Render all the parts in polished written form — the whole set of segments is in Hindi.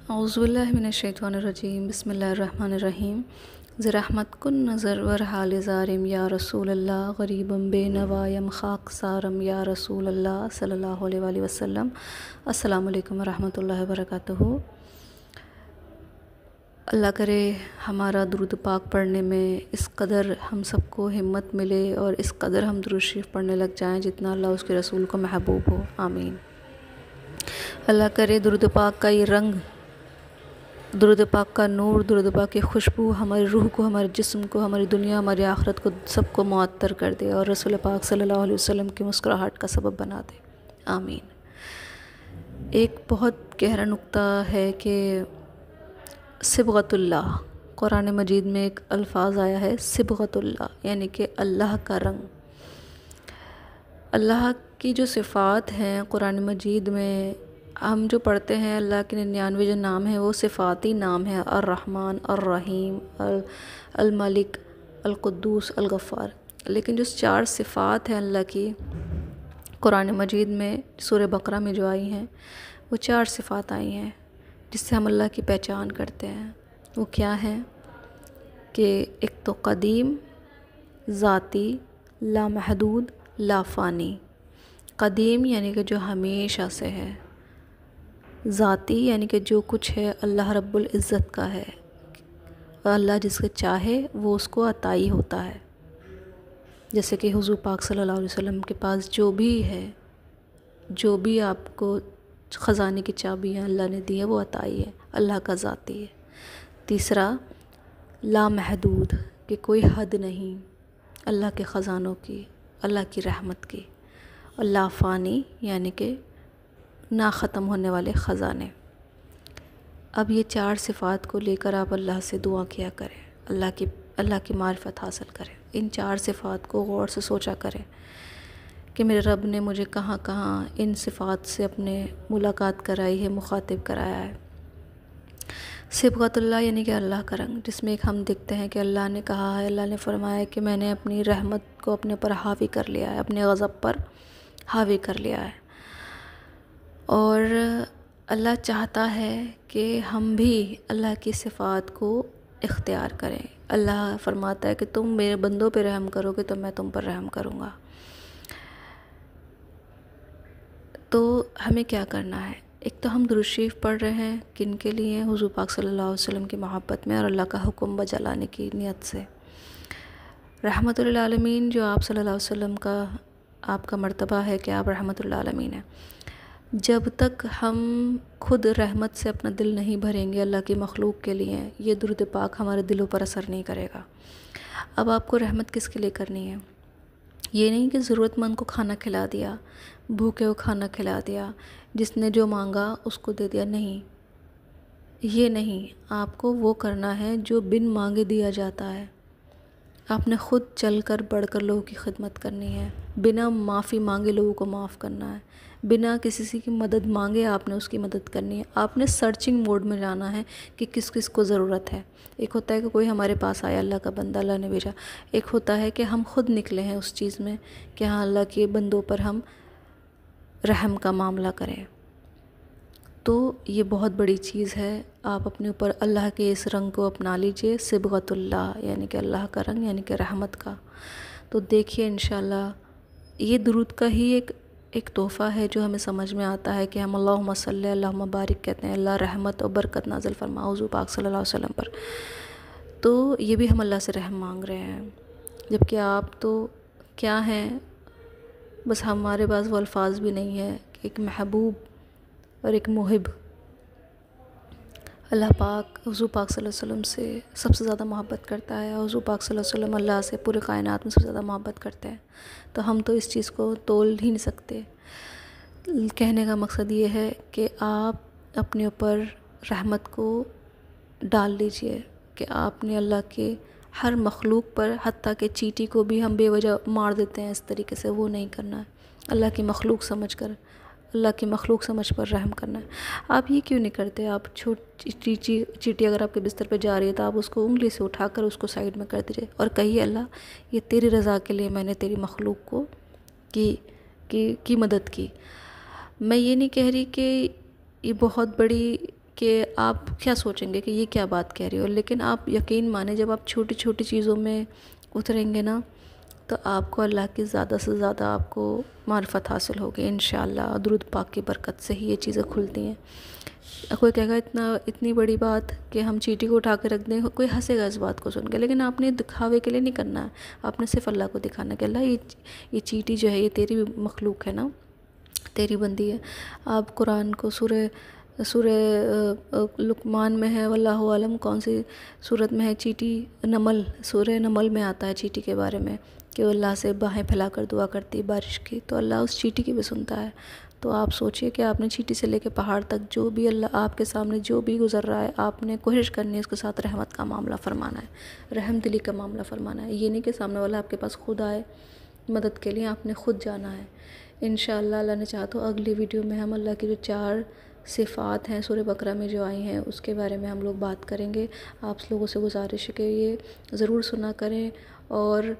औज़ुबिल्लाहि मिनश्शैतानिर्रजीम बिस्मिल्लाहिर्रहमानिर्रहीम। ज़रहमत कुन नज़र वर हाल ज़ारिम या रसूलल्लाह गरीबम बेनवायम खाक सारम या रसूलल्लाह सल्लल्लाहु अलैहि वसल्लम। अस्सलामु अलैकुम वरहमतुल्लाहि वबरकातुहू। अल्लाह करे हमारा दुरूद पाक पढ़ने में इस कदर हम सबको हिम्मत मिले और इस कदर हम दुरूद शरीफ पढ़ने लग जाएं जितना अल्लाह उसके रसूल को महबूब हो। आमीन। अल्लाह करे दुरूद पाक का ये रंग, दुरूद पाक का नूर, दुरूद पाक की खुशबू हमारी रूह को, हमारे जिस्म को, हमारी दुनिया, हमारी आखिरत को सबको मुअत्तर कर दे और रसूल पाक सल्लल्लाहु अलैहि वसल्लम की मुस्कुराहट का सबब बना दे। आमीन। एक बहुत गहरा नुक्ता है कि सिबगतुल्लाह, कुरान मजीद में एक अल्फाज आया है सिबगतुल्लाह, यानी कि अल्लाह का रंग। अल्लाह की जो सिफ़ात हैं कुरान मजीद में हम जो पढ़ते हैं, अल्लाह के 99 जो नाम है वो सिफ़ाती नाम है, अर्रहमान, अर्रहीम, अल मलिक, अल कुद्दूस, अल गफ़्फ़ार। लेकिन जो 4 सिफ़ात हैं अल्लाह की कुरान मजीद में सूरह बकरा में जो आई हैं, वो 4 सिफ़ात आई हैं जिससे हम अल्लाह की पहचान करते हैं। वो क्या हैं कि एक तो क़दीम, ज़ाती, लामहदूद, लाफ़ानी। क़दीम यानी कि जो हमेशा से है, ज़ाती यानी कि जो कुछ है अल्लाह रब्बुल इज़्ज़त का है और अल्लाह जिसके चाहे वो उसको अताई होता है। जैसे कि हुज़ूर पाक सल्लल्लाहु अलैहि वसल्लम के पास जो भी है, जो भी आपको ख़ज़ाने की चाबियाँ अल्लाह ने दी है वो अताई है, अल्लाह का ज़ाती है। तीसरा लामहदूद, कि कोई हद नहीं अल्लाह के ख़ज़ानों की, अल्लाह की रहमत की। और लाफ़ानी यानी कि ना ख़त्म होने वाले ख़ज़ाने। अब ये 4 सिफ़ात को लेकर आप अल्लाह से दुआ किया करें, अल्लाह की मारिफत हासिल करें। इन 4 सिफ़ात को गौर से सोचा करें कि मेरे रब ने मुझे कहाँ कहाँ इन सिफ़ात से अपने मुलाकात कराई है, मुखातिब कराया है। सिबगतुल्लाह यानी कि अल्लाह का रंग, जिसमें एक हम देखते हैं कि अल्लाह ने कहा है, अल्लाह ने फरमाया है कि मैंने अपनी रहमत को अपने पर हावी कर लिया है, अपने गज़ब पर हावी कर लिया है। और अल्लाह चाहता है कि हम भी अल्लाह की सिफ़ात को इख्तियार करें। अल्लाह फरमाता है कि तुम मेरे बंदों पे रहम करोगे तो मैं तुम पर रहम करूँगा। तो हमें क्या करना है? एक तो हम दुरूद शरीफ पढ़ रहे हैं किन के लिए? हुज़ूर पाक सल्लल्लाहु अलैहि वसल्लम की मोहब्बत में और अल्लाह का हुक्म बजा लाने की नियत से। रहमतुल लिल आलमीन जो आप सल्लल्लाहु अलैहि वसल्लम का आपका मर्तबा है कि आप रहमतुल लिल आलमीन हैं। जब तक हम खुद रहमत से अपना दिल नहीं भरेंगे अल्लाह की मखलूक के लिए, ये दुरूद पाक हमारे दिलों पर असर नहीं करेगा। अब आपको रहमत किसके लिए करनी है? ये नहीं कि ज़रूरतमंद को खाना खिला दिया, भूखे को खाना खिला दिया, जिसने जो मांगा उसको दे दिया, नहीं, ये नहीं। आपको वो करना है जो बिन मांगे दिया जाता है। आपने ख़ुद चलकर बढ़कर लोगों की खिदमत करनी है, बिना माफ़ी मांगे लोगों को माफ़ करना है, बिना किसी की मदद मांगे आपने उसकी मदद करनी है। आपने सर्चिंग मोड में जाना है कि किस किस को ज़रूरत है। एक होता है कि कोई हमारे पास आया, अल्लाह का बंदा, अल्लाह ने भेजा। एक होता है कि हम खुद निकले हैं उस चीज़ में कि हाँ अल्लाह के बंदों पर हम रहम का मामला करें। तो ये बहुत बड़ी चीज़ है। आप अपने ऊपर अल्लाह के इस रंग को अपना लीजिए, सिबगतुल्लाह यानी कि अल्लाह का रंग, यानी कि रहमत का। तो देखिए इंशाल्लाह ये दुरूद का ही एक तोहफ़ा है जो हमें समझ में आता है कि हम अल्लाहुम्मा सल्ली अल्लाहुम्मा बारिक कहते हैं, अल्लाह रहमत और बरकत नाज़िल फरमा हुज़ूर पाक सल्लल्लाहु अलैहि वसल्लम पर। तो ये भी हम अल्लाह से रहम मांग रहे हैं। जबकि आप तो क्या हैं, बस हमारे पास वो अल्फाज भी नहीं है। एक महबूब और एक मुहिब, अल्लाह पाक हुज़ूर पाक सल्लल्लाहु अलैहि वसल्लम से सबसे ज़्यादा मोहब्बत करता है और हुज़ूर पाक सल्लल्लाहु अलैहि वसल्लम अल्लाह से पूरे कायनात में सबसे ज़्यादा मोहब्बत करते हैं। तो हम तो इस चीज़ को तोल ही नहीं सकते। कहने का मकसद ये है कि आप अपने ऊपर रहमत को डाल लीजिए कि आपने अल्लाह के हर मखलूक पर, हत्ता के चींटी को भी हम बेवजह मार देते हैं इस तरीके से, वो नहीं करना है। अल्लाह की मखलूक समझकर, अल्लाह की मखलूक समझ पर रहम करना है। आप ये क्यों नहीं करते? आप चींटी अगर आपके बिस्तर पे जा रही है तो आप उसको उंगली से उठाकर उसको साइड में कर दीजिए और कहिए अल्लाह ये तेरी रज़ा के लिए मैंने तेरी मखलूक को की मदद की। मैं ये नहीं कह रही कि ये बहुत बड़ी कि आप क्या सोचेंगे कि ये क्या बात कह रही हो, लेकिन आप यकीन माने जब आप छोटी छोटी चीज़ों में उतरेंगे ना, तो आपको अल्लाह की ज़्यादा से ज़्यादा आपको मार्फत हासिल होगी इंशाअल्लाह। दुरूद पाक की बरकत से ही ये चीज़ें खुलती हैं। कोई कहेगा इतनी बड़ी बात कि हम चींटी को उठा के रख दें, कोई हंसेगा इस बात को सुन के, लेकिन आपने दिखावे के लिए नहीं करना है। आपने सिर्फ अल्लाह को दिखाना है कि अल्लाह ये चींटी जो है ये तेरी मखलूक है ना, तेरी बंदी है। आप कुरान को सूरह लुकमान में है, वल्लाहु आलम कौन सी सूरत में है, चींटी नमल, सूरह नमल में आता है चींटी के बारे में कि वो अल्लाह से बाहें फैलाकर दुआ करती है बारिश की, तो अल्लाह उस चींटी की भी सुनता है। तो आप सोचिए कि आपने चींटी से लेकर पहाड़ तक जो भी अल्लाह आपके सामने जो भी गुजर रहा है, आपने कोशिश करनी है उसके साथ रहमत का मामला फरमाना है, रहमदिली का मामला फरमाना है। ये नहीं कि सामने वाला आपके पास खुद आए मदद के लिए, आपने खुद जाना है। इंशाअल्लाह अल्लाह ने चाहा तो अगली वीडियो में हम अल्लाह की जो 4 सिफ़ात हैं सूरह बकरा में जो आई हैं उसके बारे में हम लोग बात करेंगे। आप लोगों से गुजारिश है कि ये ज़रूर सुना करें और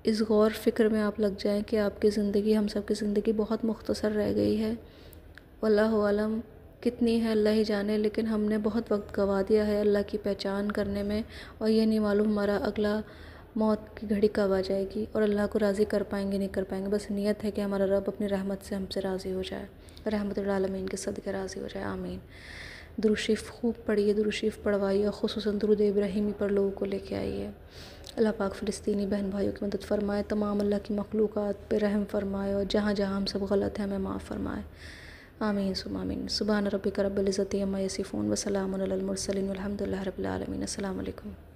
इस गौर फ़िक्र में आप लग जाएं कि आपकी ज़िंदगी, हम सब की ज़िंदगी बहुत मुख्तसर रह गई है। वल्लाहु आलम कितनी है अल्लाह ही जाने, लेकिन हमने बहुत वक्त गंवा दिया है अल्लाह की पहचान करने में, और ये नहीं मालूम हमारा अगला मौत की घड़ी कब आ जाएगी और अल्लाह को राज़ी कर पाएंगे नहीं कर पाएंगे। बस नियत है कि हमारा रब अपनी रहमत से हमसे राज़ी हो जाए, रहमतुल आलमीन के सदक़े राज़ी हो जाए, आमीन। दुरूद शरीफ खूब पढ़िए, दुरूद शरीफ पढ़वाइए और ख़ुसूसन दुरूद इब्राहिमी पर लोगों को लेके आइए। अल्लाह पाक फ़िलिस्तीनी बहन भाइयों की मदद फ़रमाए, तमाम अल्लाह की मखलूक़ात पे रहम फ़रमाए और जहाँ जहाँ हम सब गलत हैं हमें माफ़ फ़रमाए, आमीन सुम्मा आमीन। सुबहान रब्बिका रब्बिल इज़्ज़ति अम्मा यसिफ़ून व सलामुन अलल मुरसलीन वल्हम्दुलिल्लाहि रब्बिल आलमीन। अस्सलामु अलैकुम।